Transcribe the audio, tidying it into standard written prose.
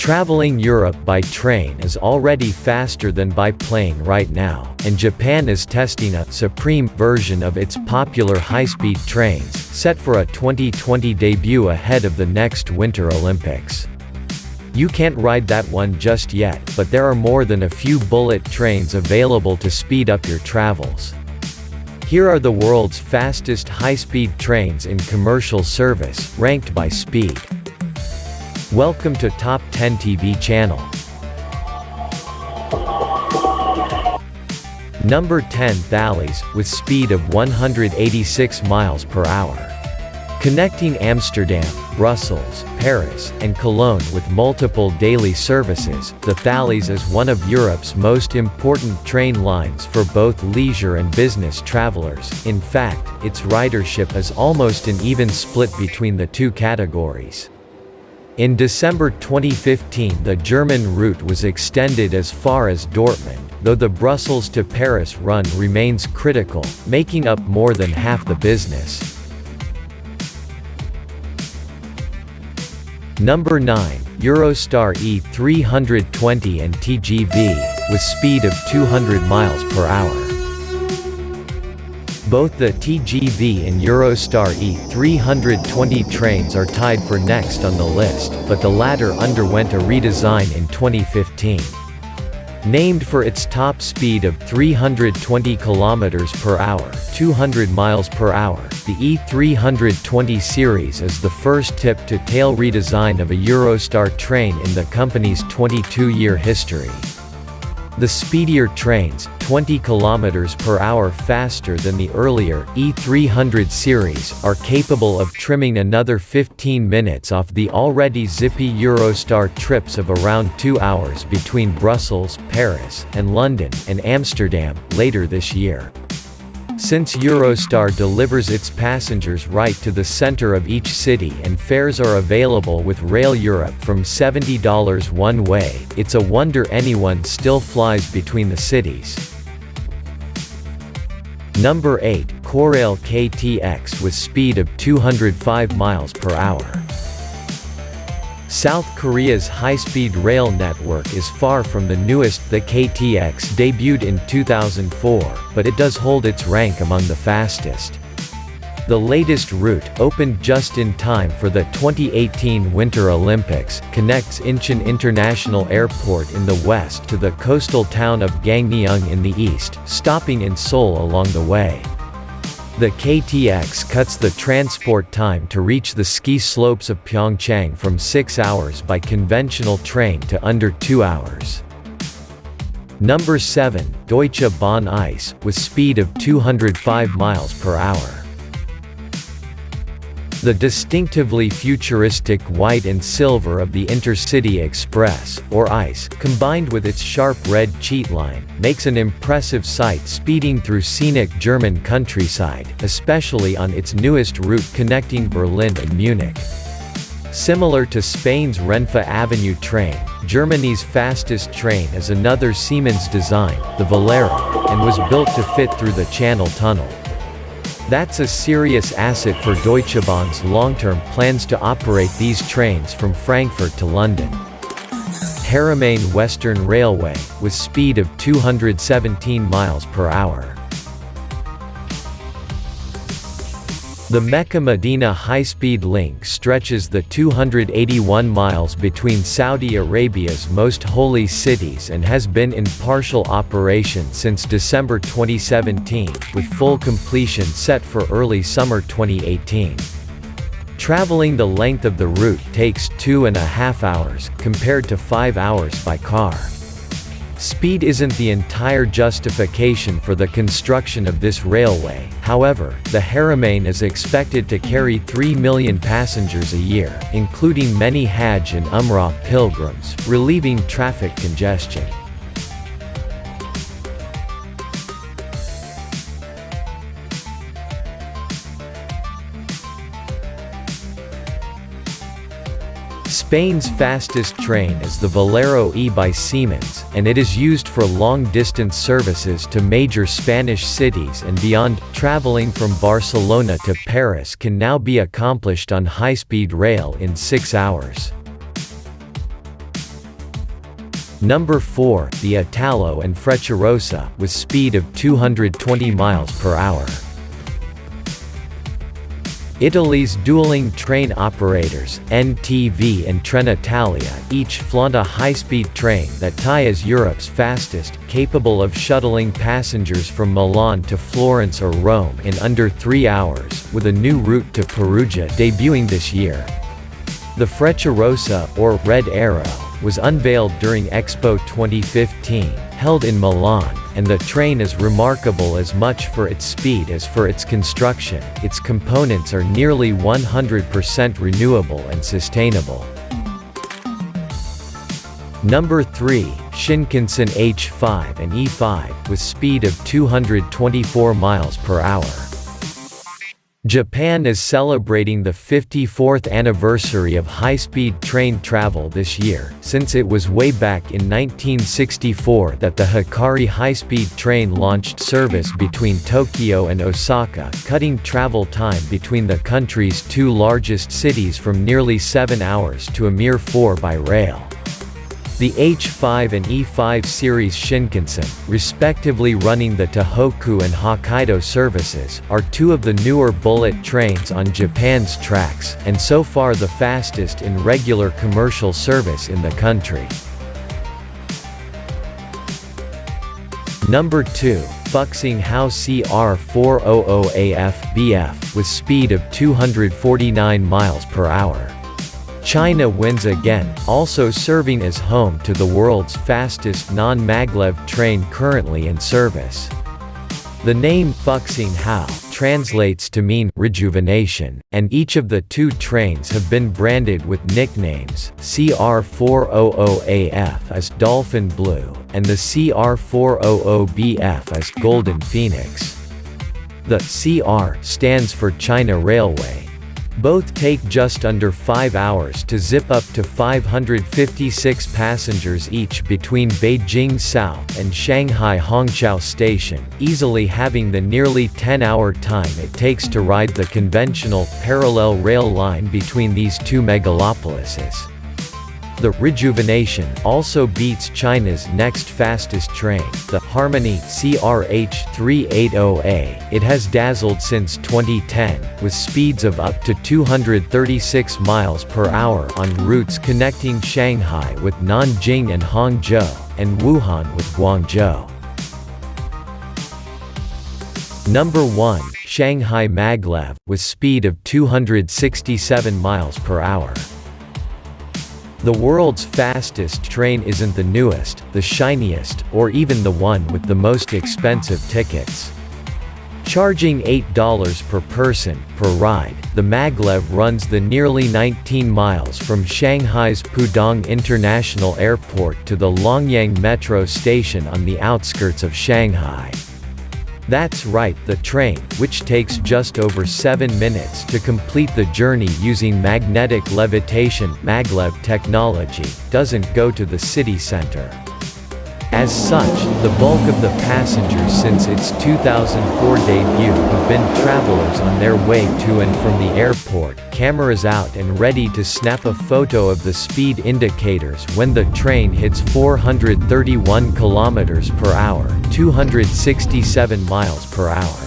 Traveling Europe by train is already faster than by plane right now, and Japan is testing a «supreme» version of its popular high-speed trains, set for a 2020 debut ahead of the next Winter Olympics. You can't ride that one just yet, but there are more than a few bullet trains available to speed up your travels. Here are the world's fastest high-speed trains in commercial service, ranked by speed. Welcome to Top 10 TV channel. Number 10. Thalys, with speed of 186 miles per hour. Connecting Amsterdam, Brussels, Paris, and Cologne with multiple daily services, the Thalys is one of Europe's most important train lines for both leisure and business travelers. In fact, its ridership is almost an even split between the two categories. In December 2015, the German route was extended as far as Dortmund, though the Brussels to Paris run remains critical, making up more than half the business. Number 9. Eurostar E320 and TGV, with speed of 200 miles per hour. Both the TGV and Eurostar E320 trains are tied for next on the list, but the latter underwent a redesign in 2015. Named for its top speed of 320 km per hour, 200 miles per hour, the E320 series is the first tip-to-tail redesign of a Eurostar train in the company's 22-year history. The speedier trains, 20 km per hour faster than the earlier E300 series, are capable of trimming another 15 minutes off the already zippy Eurostar trips of around 2 hours between Brussels, Paris, and London, and Amsterdam, later this year. Since Eurostar delivers its passengers right to the center of each city and fares are available with Rail Europe from $70 one way, it's a wonder anyone still flies between the cities. Number 8. Korail KTX with speed of 205 miles per hour. South Korea's high-speed rail network is far from the newest. The KTX debuted in 2004, but it does hold its rank among the fastest. The latest route, opened just in time for the 2018 Winter Olympics, connects Incheon International Airport in the west to the coastal town of Gangneung in the east, stopping in Seoul along the way. The KTX cuts the transport time to reach the ski slopes of Pyeongchang from 6 hours by conventional train to under 2 hours. Number 7. DeutscheBahn ICE, with speed of 205 miles per hour. The distinctively futuristic white and silver of the Intercity Express, or ICE, combined with its sharp red cheat line, makes an impressive sight speeding through scenic German countryside, especially on its newest route connecting Berlin and Munich. Similar to Spain's Renfe Avenue train, Germany's fastest train is another Siemens design, the Valero, and was built to fit through the Channel Tunnel. That's a serious asset for DeutscheBahn's long-term plans to operate these trains from Frankfurt to London. Haramain Western Railway, with speed of 217 miles per hour. The Mecca-Medina high-speed link stretches the 281 miles between Saudi Arabia's most holy cities and has been in partial operation since December 2017, with full completion set for early summer 2018. Traveling the length of the route takes 2.5 hours, compared to 5 hours by car. Speed isn't the entire justification for the construction of this railway, however, the Haramain is expected to carry 3 million passengers a year, including many Hajj and Umrah pilgrims, relieving traffic congestion. Spain's fastest train is the Valero E by Siemens, and it is used for long-distance services to major Spanish cities and beyond. Traveling from Barcelona to Paris can now be accomplished on high-speed rail in 6 hours. Number 4, the Italo and Frecciarossa, with speed of 220 miles per hour. Italy's dueling train operators, NTV and Trenitalia, each flaunt a high-speed train that tie as Europe's fastest, capable of shuttling passengers from Milan to Florence or Rome in under 3 hours, with a new route to Perugia debuting this year. The Frecciarossa, or Red Arrow, was unveiled during Expo 2015, held in Milan, and the train is remarkable as much for its speed as for its construction. Its components are nearly 100% renewable and sustainable. Number 3, Shinkansen H5 and E5, with speed of 224 miles per hour. Japan is celebrating the 54th anniversary of high-speed train travel this year, since it was way back in 1964 that the Hikari high-speed train launched service between Tokyo and Osaka, cutting travel time between the country's two largest cities from nearly 7 hours to a mere 4 by rail. The H5 and E5 series Shinkansen, respectively running the Tohoku and Hokkaido services, are two of the newer bullet trains on Japan's tracks, and so far the fastest in regular commercial service in the country. Number 2, Fuxinghao CR400AF-BF, with speed of 249 miles per hour. China wins again, also serving as home to the world's fastest non-maglev train currently in service. The name Fuxinghao translates to mean rejuvenation, and each of the two trains have been branded with nicknames. CR400AF as Dolphin Blue, and the CR400BF as Golden Phoenix. The CR stands for China Railway. Both take just under 5 hours to zip up to 556 passengers each between Beijing South and Shanghai Hongqiao Station, easily having the nearly 10-hour time it takes to ride the conventional parallel rail line between these two megalopolises. The rejuvenation also beats China's next fastest train, the Harmony CRH380A. It has dazzled since 2010, with speeds of up to 236 miles per hour on routes connecting Shanghai with Nanjing and Hangzhou, and Wuhan with Guangzhou. Number 1, Shanghai Maglev, with speed of 267 miles per hour. The world's fastest train isn't the newest, the shiniest, or even the one with the most expensive tickets. Charging $8 per person, per ride, the Maglev runs the nearly 19 miles from Shanghai's Pudong International Airport to the Longyang Metro station on the outskirts of Shanghai. That's right, the train, which takes just over 7 minutes to complete the journey using magnetic levitation maglev technology, doesn't go to the city center. As such, the bulk of the passengers since its 2004 debut have been travelers on their way to and from the airport, cameras out and ready to snap a photo of the speed indicators when the train hits 431 km/h, 267 miles per hour.